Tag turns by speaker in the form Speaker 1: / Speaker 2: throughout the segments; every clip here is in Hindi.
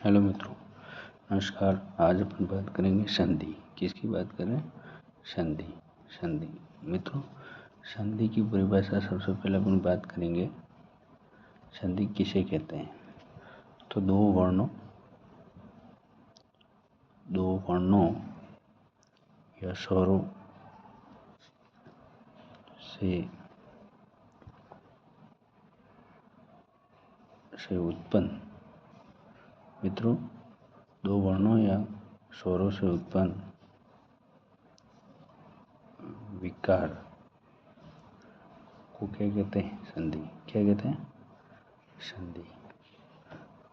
Speaker 1: हेलो मित्रों, नमस्कार। आज अपन बात करेंगे संधि। किसकी बात कर रहे हैं? संधि मित्रों, संधि की परिभाषा सबसे पहले अपन बात करेंगे। संधि किसे कहते हैं? तो दो वर्णों या स्वरों से उत्पन्न मित्रों, दो वर्णों या स्वरों से उत्पन्न विकार को क्या कहते हैं? संधि। क्या कहते हैं? संधि।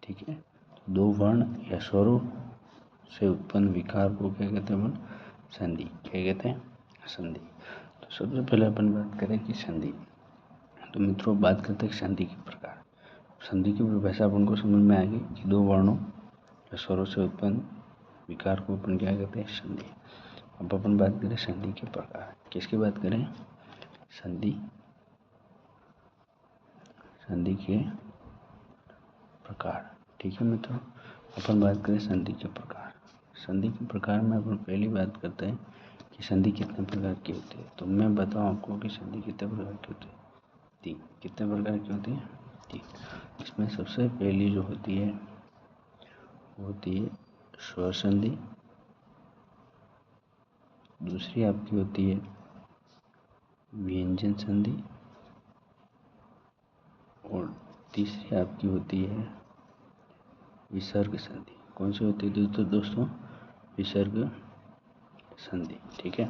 Speaker 1: ठीक है। दो वर्ण या स्वरों से उत्पन्न विकार को क्या कहते हैं? संधि। क्या कहते हैं? संधि। तो सबसे पहले अपन बात करें कि संधि। तो मित्रों, बात करते हैं संधि के प्रकार। संधि की परिभाषा अपन को समझ में आ गई कि दो वर्णों या स्वरों से उत्पन्न विकार को अपन क्या कहते हैं? संधि। अब अपन बात करें संधि के प्रकार। किसकी बात करें? संधि के प्रकार। ठीक है मित्रों, अपन बात करें संधि के प्रकार। संधि के प्रकार में अपन पहली बात करते हैं कि संधि कितने प्रकार की होती है। तो मैं बताऊं आपको कि संधि कितने प्रकार की होती है? 3। कितने प्रकार की होती है? 3। इसमें सबसे पहली जो होती है वो होती है स्वर संधि। दूसरी आपकी होती है व्यंजन संधि और तीसरी आपकी होती है विसर्ग संधि। कौन सी होती है दोस्तों? विसर्ग संधि। ठीक है।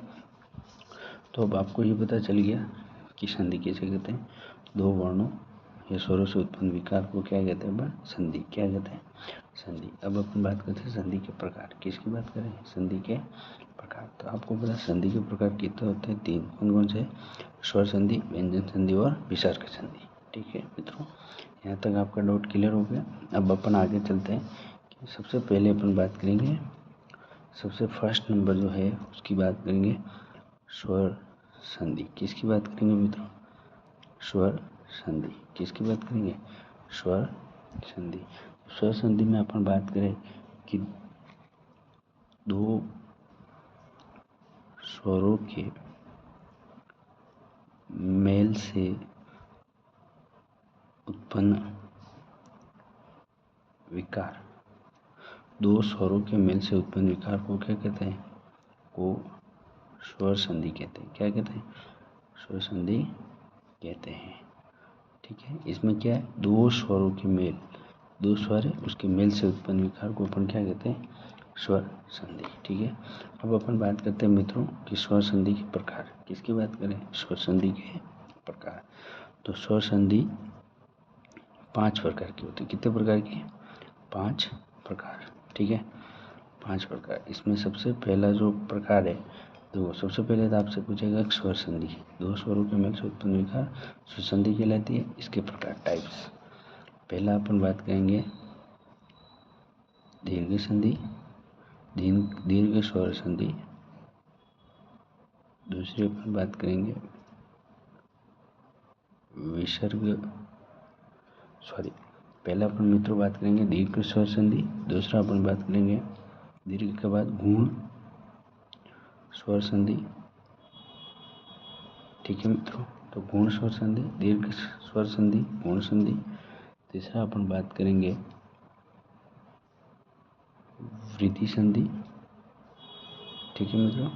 Speaker 1: तो अब आपको ये पता चल गया कि संधि किसे कहते हैं। दो वर्णों या स्वरों से उत्पन्न विकार को क्या कहते हैं? संधि। क्या कहते हैं? संधि। अब अपन बात करते हैं संधि के प्रकार। किसकी बात करें? संधि के प्रकार। तो आपको पता संधि के प्रकार कितने होते हैं? 3। कौन कौन से? स्वर संधि, व्यंजन संधि और विसर्ग संधि। ठीक है मित्रों, यहाँ तक आपका डाउट क्लियर हो गया। अब अपन आगे चलते हैं कि सबसे पहले अपन बात करेंगे, सबसे फर्स्ट नंबर जो है उसकी बात करेंगे स्वर संधि। किसकी बात करेंगे मित्रों? स्वर संधि। किसकी बात करेंगे? स्वर संधि। स्वर संधि में अपन बात करें कि दो स्वरों के मेल से उत्पन्न विकार, दो स्वरों के मेल से उत्पन्न विकार को क्या कहते हैं? को स्वर संधि कहते हैं। क्या कहते हैं? स्वर संधि कहते हैं। ठीक है। इसमें क्या है? दो स्वरों के मेल, दो स्वर है उसके मेल से उत्पन्न विकार को अपन क्या कहते हैं? स्वर संधि। ठीक है। अब अपन बात करते हैं मित्रों कि स्वर संधि के प्रकार। किसकी बात करें? स्वर संधि के प्रकार। तो स्वर संधि 5 प्रकार की होती है। कितने प्रकार की? 5 प्रकार। ठीक है, 5 प्रकार। इसमें सबसे पहला जो प्रकार है, तो सबसे पहले तो आपसे पूछेगा स्वर संधि। दो स्वरों के मेल से उत्पन्न विकार स्वर संधि कहलाती है। इसके प्रकार टाइप्स। पहला अपन बात करेंगे दीर्घ संधि, दीर्घ स्वर संधि। दूसरी अपन बात करेंगे पहला अपन मित्रों बात करेंगे दीर्घ स्वर संधि। दूसरा अपन बात करेंगे दीर्घ के बाद गुण स्वर संधि। ठीक है मित्रों, तो गुण स्वर संधि, दीर्घ स्वर संधि, गुण संधि। तीसरा अपन बात करेंगे वृद्धि संधि। ठीक है मित्रों,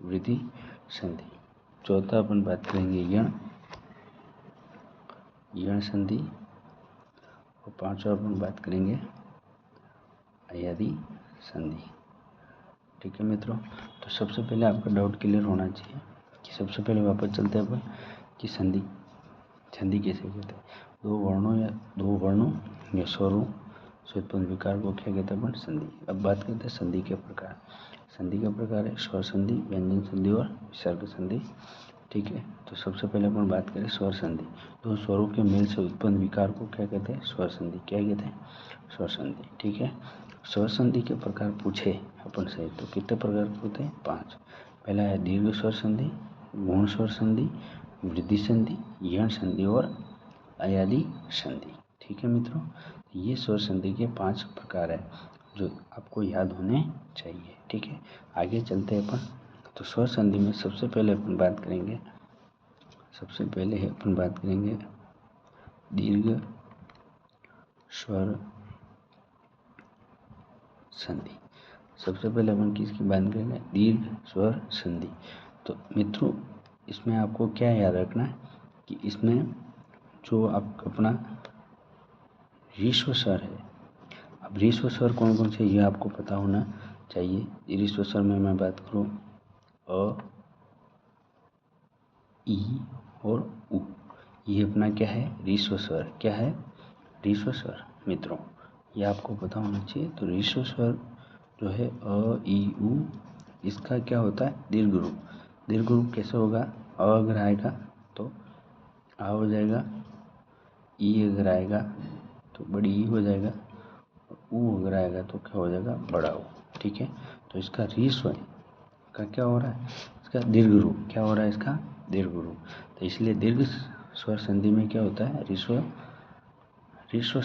Speaker 1: वृद्धि संधि। चौथा अपन बात करेंगे यण संधि। और पांचवा अपन बात करेंगे अयादि संधि। ठीक है मित्रों, तो सबसे पहले आपका डाउट क्लियर होना चाहिए कि सबसे पहले वापस चलते हैं अपन कि संधि कैसे कहते हैं। दो वर्णों या स्वरों से उत्पन्न विकार को क्या कहते हैं अपन? संधि। अब बात करते हैं संधि के प्रकार। संधि का प्रकार है स्वर संधि, व्यंजन संधि और विसर्ग संधि। ठीक है, तो सबसे पहले अपन बात करें स्वर संधि। दो स्वरों के मेल से उत्पन्न विकार को क्या कहते हैं? स्वर संधि। क्या कहते हैं? स्वर संधि। ठीक है, स्वर संधि के प्रकार पूछे अपन से तो कितने प्रकार के होते हैं? 5। पहला है दीर्घ स्वर संधि, गुण स्वर संधि, वृद्धि संधि, यण संधि और अयादि संधि। ठीक है मित्रों, ये स्वर संधि के 5 प्रकार है जो आपको याद होने चाहिए। ठीक है, आगे चलते हैं अपन। तो स्वर संधि में सबसे पहले अपन बात करेंगे दीर्घ स्वर संधि। सबसे पहले अपन किसकी बात करेंगे? दीर्घ स्वर संधि। तो मित्रों, इसमें आपको क्या याद रखना है कि इसमें जो आप अपना ऋस्व स्वर है, अब ऋस्व स्वर कौन कौन से ये आपको पता होना चाहिए। ऋस्व स्वर में मैं बात करूँ अ, ई और उ, ये अपना क्या है? ऋस्व स्वर। क्या है? ऋस्व स्वर। मित्रों, ये आपको पता होना चाहिए। तो ऋस्व स्वर जो है अ, ई, उ, इसका क्या होता है? दीर्घ रूप। दीर्घ रूप कैसे होगा? अ अगर आएगा तो आ हो जाएगा, ई अगर आएगा तो बड़ी ई हो जाएगा, और ऊ अगर आएगा तो क्या हो जाएगा? बड़ा ऊ। ठीक है, तो इसका ऋस्व का क्या हो रहा है? इसका दीर्घ रूप। क्या हो रहा है? इसका दीर्घ रूप। तो इसलिए दीर्घ स्वर संधि में क्या होता है? ऋस्व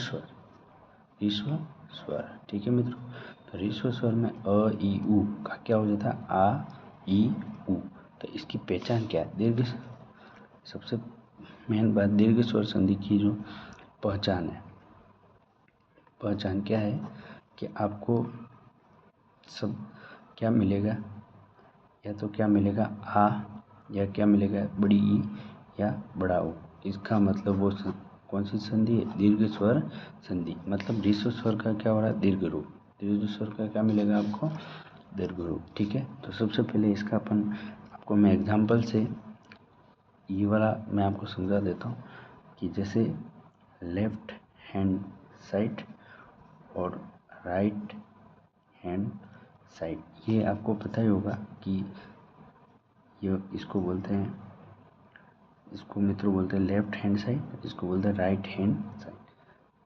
Speaker 1: स्वर। ठीक है मित्रों, तो ऋस्व स्वर में अ, ई, उ का क्या हो जाता है? आ, ई, उ। तो इसकी पहचान क्या है? दीर्घ, सबसे मेन बात दीर्घ स्वर संधि की जो पहचान है, पहचान क्या है कि आपको सब क्या मिलेगा? या तो क्या मिलेगा? आ, या क्या मिलेगा? बड़ी ई या बड़ा ओ। इसका मतलब वो कौन सी संधि है? दीर्घ स्वर संधि। मतलब ऋस्व स्वर का क्या हो रहा है? दीर्घ रूप। दीर्घ स्वर का क्या मिलेगा आपको? दीर्घ रूप। ठीक है, तो सबसे पहले इसका आपको मैं एग्जाम्पल से ये वाला मैं आपको समझा देता हूँ कि जैसे लेफ्ट हैंड साइड और राइट हैंड साइड, ये आपको पता ही होगा कि ये इसको बोलते हैं, इसको मित्रों बोलते हैं लेफ्ट हैंड साइड, इसको बोलते हैं राइट हैंड साइड,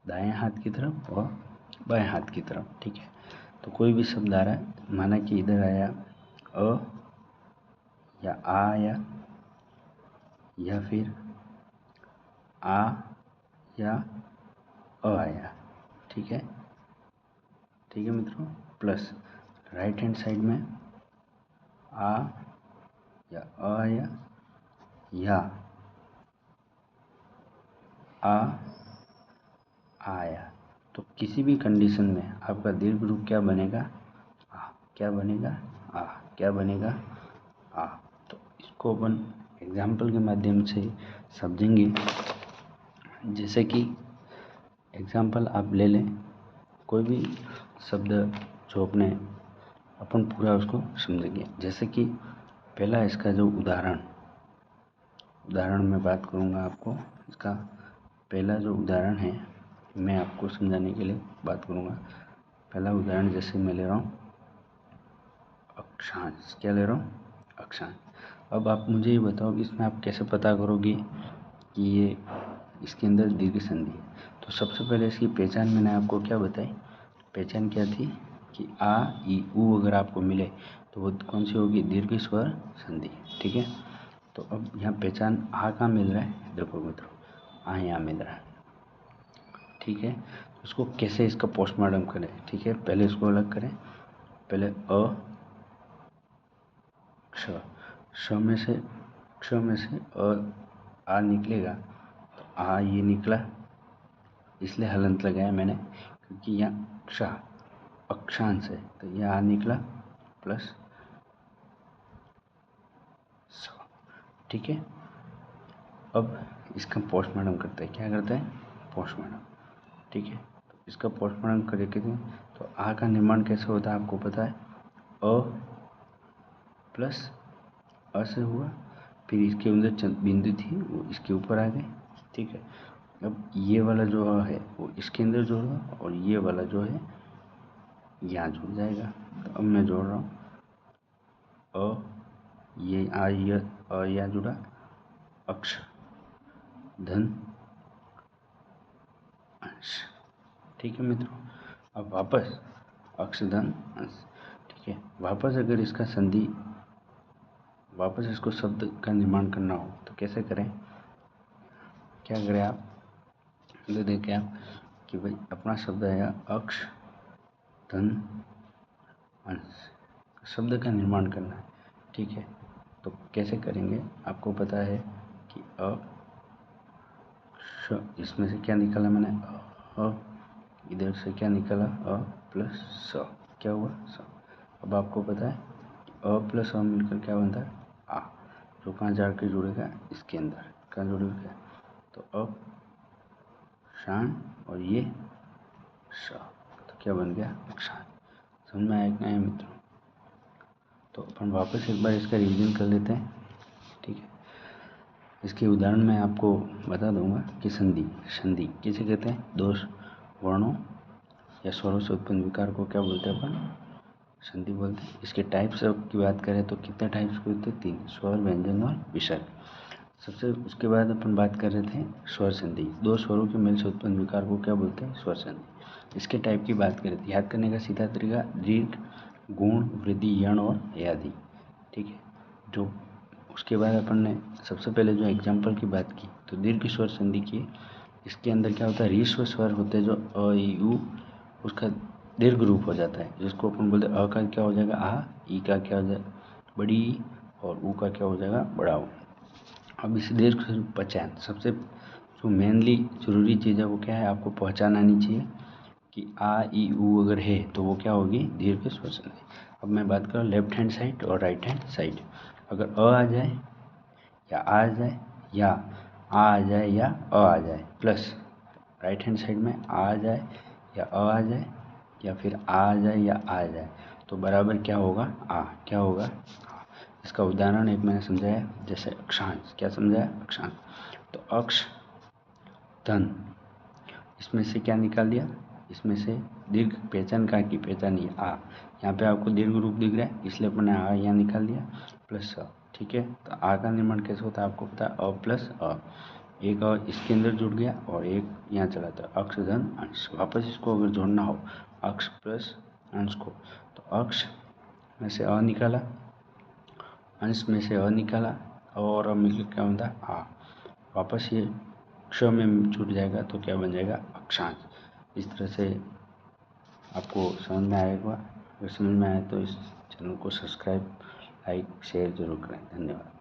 Speaker 1: दाएं हाथ की तरफ और बाएं हाथ की तरफ। ठीक है, तो कोई भी शब्द आ रहा है, माना कि इधर आया अ या आ आया, या फिर आ या अ आया। ठीक है मित्रों, प्लस राइट हैंड साइड में आ या अ आया या आ आया, तो किसी भी कंडीशन में आपका दीर्घ रूप क्या बनेगा? आ। क्या बनेगा? आ। क्या बनेगा? आ। तो इसको अपन एग्जाम्पल के माध्यम से समझेंगे। जैसे कि एग्जाम्पल आप ले लें, कोई भी शब्द जो अपन पूरा उसको समझेंगे। जैसे कि पहला इसका जो उदाहरण मैं बात करूँगा आपको। इसका पहला जो उदाहरण है मैं आपको समझाने के लिए बात करूँगा। पहला उदाहरण जैसे मैं ले रहा हूँ अक्षांश। क्या ले रहा हूँ? अक्षांश। अब आप मुझे ये बताओ कि इसमें आप कैसे पता करोगे कि ये इसके अंदर दीर्घ संधि है। तो सबसे पहले इसकी पहचान मैंने आपको क्या बताई? पहचान क्या थी कि आ, ई, उ अगर आपको मिले तो वो कौन सी होगी? दीर्घ स्वर संधि। ठीक है, तो अब यहाँ पहचान आ कहाँ मिल रहा है? देखो मित्रों, आ यहाँ मिल रहा है। ठीक है, उसको कैसे इसका पोस्टमार्टम करें? ठीक है, पहले इसको अलग करें। पहले अ, क्ष, क्ष में से आ निकलेगा, तो आ ये निकला, इसलिए हलंत लगाया मैंने क्योंकि यहाँ क्ष अक्षांश है, तो ये आ निकला प्लस स। ठीक है, अब इसका पोस्टमार्टम करते हैं। क्या करते हैं? पोस्टमार्टम। ठीक है, तो इसका पोस्टमार्टम करके तो आ का निर्माण कैसे होता है आपको पता है? अ प्लस अ से हुआ, फिर इसके अंदर बिंदु थी वो इसके ऊपर आ गए। ठीक है, अब ये वाला जो अ है वो इसके अंदर जोड़गा और ये वाला जो है यहाँ जुड़ जाएगा। तो अब मैं जोड़ रहा हूँ अ, ये आ, ये अ यहाँ जुड़ा, अक्ष धन अंश। ठीक है मित्रों, अब वापस अक्ष धन अंश। ठीक है, वापस अगर इसका संधि, वापस इसको शब्द का निर्माण करना हो तो कैसे करें? क्या करें आप? तो देखें आप कि भाई अपना शब्द आया अक्ष धन अंश, शब्द का निर्माण करना है। ठीक है, तो कैसे करेंगे आपको पता है कि इसमें से क्या निकाला मैंने इधर से क्या निकाला प्लस स, क्या हुआ स। अब आपको पता है कि प्लस मिलकर क्या बनता है आ, जो कहाँ जाकर जुड़ेगा इसके अंदर, कहाँ जुड़ेगा तो शान और ये स, तो क्या बन गया अक्षान। समझ में आया कि नहीं मित्रों? तो अपन वापस एक बार इसका रिवीजन कर लेते हैं। ठीक है, इसके उदाहरण मैं आपको बता दूंगा कि संधि किसे कहते हैं? दो वर्णों या स्वरों से उत्पन्न विकार को क्या बोलते हैं अपन? संधि बोलते हैं। इसके टाइप्स की बात करें तो कितने टाइप्स के होते हैं? 3, स्वर, व्यंजन और विसर्ग। सबसे उसके बाद अपन बात कर रहे थे स्वर संधि। दो स्वरों के मेल से उत्पन्न विकार को क्या बोलते हैं? स्वर संधि। इसके टाइप की बात करें तो याद करने का सीधा तरीका दीर्घ, गुण, वृद्धि, यण और यादि। ठीक है, जो उसके बाद अपन ने सबसे पहले जो एग्जाम्पल की बात की तो दीर्घ स्वर संधि की। इसके अंदर क्या होता है? रीस्व स्वर होते हैं जो अ, ई, उ, उसका दीर्घ रूप हो जाता है, जिसको अपन बोलते हैं अ का क्या हो जाएगा आ, ई का क्या हो जाएगा बड़ी ई, और उ का क्या हो जाएगा बड़ा उ। अब इस दीर्घ पहचान सबसे जो मेनली जरूरी चीज़ है वो क्या है? आपको पहचान आनी चाहिए कि आ, ई, उ अगर है तो वो क्या होगी? दीर्घ स्वर संधि। अब मैं बात करूँ लेफ्ट हैंड साइड और राइट हैंड साइड। अगर अ आ जाए या आ जाए या आ जाए या आ जाए, प्लस राइट हैंड साइड में आ जाए या आ जाए या फिर आ जाए या आ जाए, तो बराबर क्या होगा? क्या होगा? इसका उदाहरण एक मैंने समझाया, जैसे अक्षांश। क्या समझाया? अक्षांश। तो अक्ष धन, इसमें से क्या निकाल दिया? इसमें से दीर्घ पहचान का की पहचान ये आ, यहाँ पे आपको दीर्घ रूप दिख रहा है इसलिए अपने आ यहाँ निकाल दिया प्लस अ। ठीक है, तो आ का निर्माण कैसे होता है आपको पता है? अ प्लस अ, एक अ इसके अंदर जुड़ गया और एक यहाँ चला था अक्ष धन अंश। वापस इसको अगर जोड़ना हो अक्ष प्लस अंश को, तो अक्ष में से अ निकाला, अंश में से अ निकाला और अब मिलकर क्या बनता है आ। वापस ये क्ष में छूट जाएगा तो क्या बन जाएगा? अक्षांश। इस तरह से आपको समझ में आएगा। अगर समझ में आए तो इस चैनल को सब्सक्राइब, लाइक, शेयर जरूर करें। धन्यवाद।